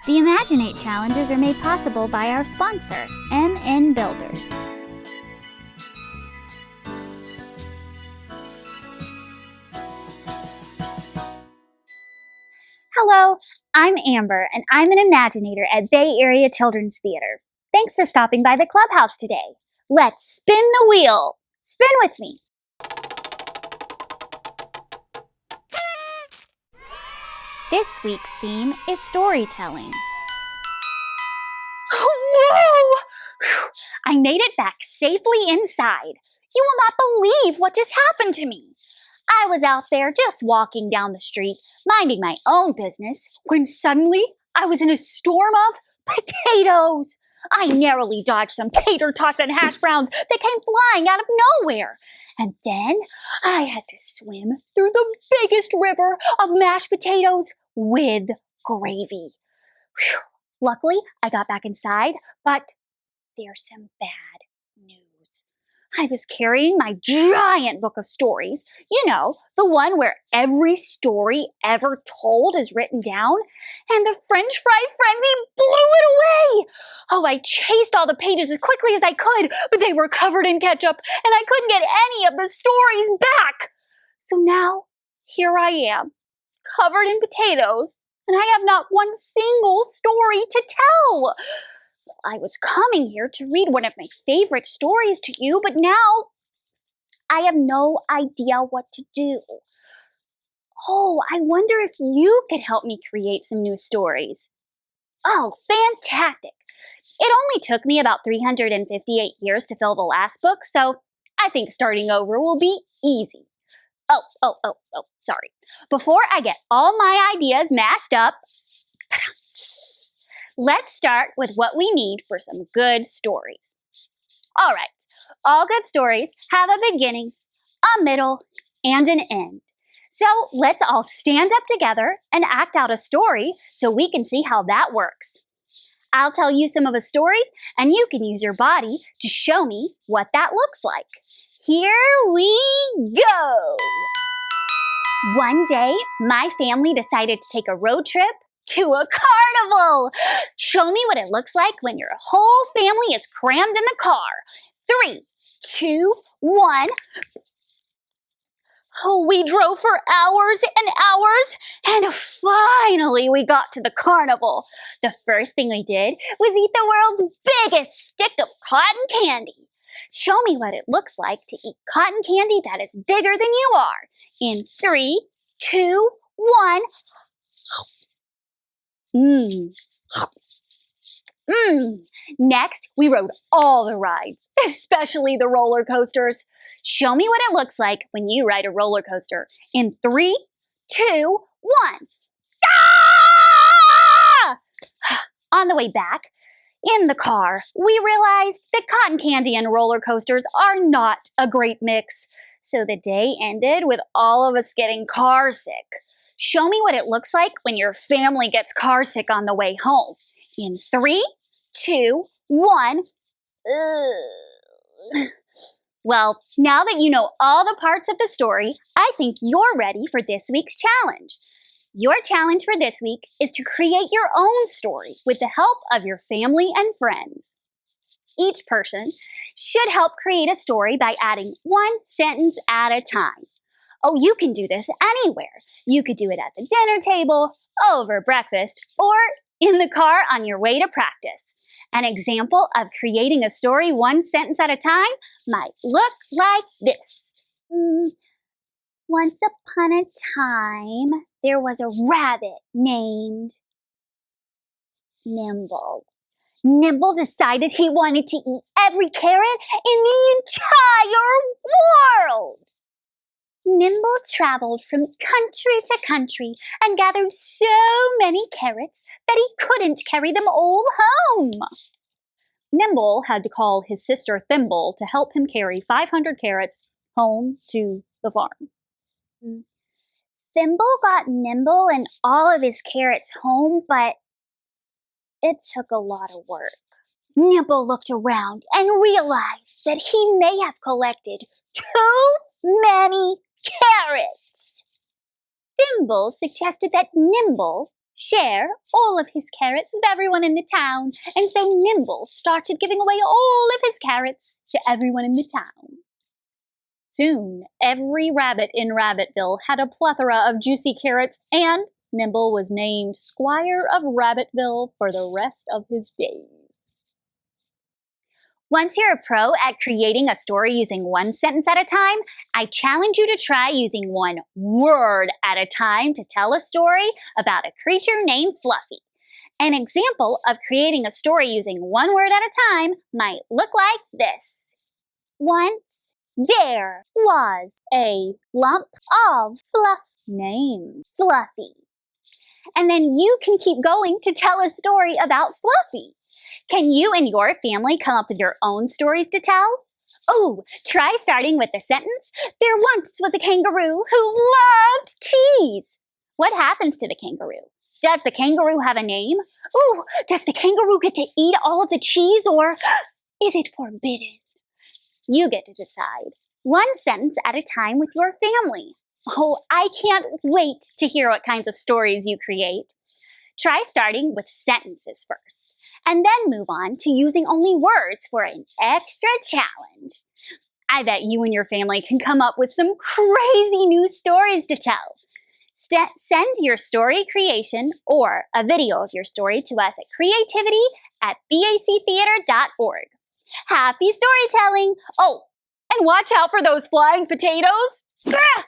The Imaginate challenges are made possible by our sponsor, MN Builders. Hello, I'm Amber, and I'm an Imaginator at Bay Area Children's Theater. Thanks for stopping by the clubhouse today. Let's spin the wheel. Spin with me. This week's theme is storytelling. Oh no! I made it back safely inside. You will not believe what just happened to me. I was out there just walking down the street, minding my own business, when suddenly I was in a storm of potatoes. I narrowly dodged some tater tots and hash browns that came flying out of nowhere. And then I had to swim through the biggest river of mashed potatoes with gravy. Whew. Luckily, I got back inside, but there's some bad news. I was carrying my giant book of stories, the one where every story ever told is written down, and the French fry frenzy blew it away. Oh, I chased all the pages as quickly as I could, but they were covered in ketchup, and I couldn't get any of the stories back. So now, here I am, covered in potatoes, and I have not one single story to tell. I was coming here to read one of my favorite stories to you, but now I have no idea what to do. Oh, I wonder if you could help me create some new stories. Oh, fantastic! It only took me about 358 years to fill the last book, so I think starting over will be easy. Sorry. Before I get all my ideas mashed up, let's start with what we need for some good stories. All right, all good stories have a beginning, a middle, and an end. So let's all stand up together and act out a story so we can see how that works. I'll tell you some of a story, and you can use your body to show me what that looks like. Here we go! One day, my family decided to take a road trip to a carnival. Show me what it looks like when your whole family is crammed in the car. 3, 2, 1. Oh, we drove for hours and hours, and finally we got to the carnival. The first thing we did was eat the world's biggest stick of cotton candy. Show me what it looks like to eat cotton candy that is bigger than you are. In 3, 2, 1. Next, we rode all the rides, especially the roller coasters. Show me what it looks like when you ride a roller coaster. In 3, 2, 1. Ah! On the way back, in the car, we realized that cotton candy and roller coasters are not a great mix. So the day ended with all of us getting car sick. Show me what it looks like when your family gets car sick on the way home. In 3, 2, 1. Well, now that you know all the parts of the story, I think you're ready for this week's challenge. Your challenge for this week is to create your own story with the help of your family and friends. Each person should help create a story by adding one sentence at a time. Oh, you can do this anywhere. You could do it at the dinner table, over breakfast, or in the car on your way to practice. An example of creating a story one sentence at a time might look like this. Once upon a time, there was a rabbit named Nimble. Nimble decided he wanted to eat every carrot in the entire world. Nimble traveled from country to country and gathered so many carrots that he couldn't carry them all home. Nimble had to call his sister Thimble to help him carry 500 carrots home to the farm. Thimble got Nimble and all of his carrots home, but it took a lot of work. Nimble looked around and realized that he may have collected too many carrots. Thimble suggested that Nimble share all of his carrots with everyone in the town, and so Nimble started giving away all of his carrots to everyone in the town. Soon, every rabbit in Rabbitville had a plethora of juicy carrots, and Nimble was named Squire of Rabbitville for the rest of his days. Once you're a pro at creating a story using one sentence at a time, I challenge you to try using one word at a time to tell a story about a creature named Fluffy. An example of creating a story using one word at a time might look like this. Once there was a lump of fluff named Fluffy. And then you can keep going to tell a story about Fluffy. Can you and your family come up with your own stories to tell? Oh, try starting with the sentence, there once was a kangaroo who loved cheese. What happens to the kangaroo? Does the kangaroo have a name? Ooh, does the kangaroo get to eat all of the cheese, or is it forbidden? You get to decide. One sentence at a time with your family. Oh, I can't wait to hear what kinds of stories you create. Try starting with sentences first, and then move on to using only words for an extra challenge. I bet you and your family can come up with some crazy new stories to tell. Send your story creation or a video of your story to us at creativity@bactheater.org. Happy storytelling! Oh, and watch out for those flying potatoes! Gah!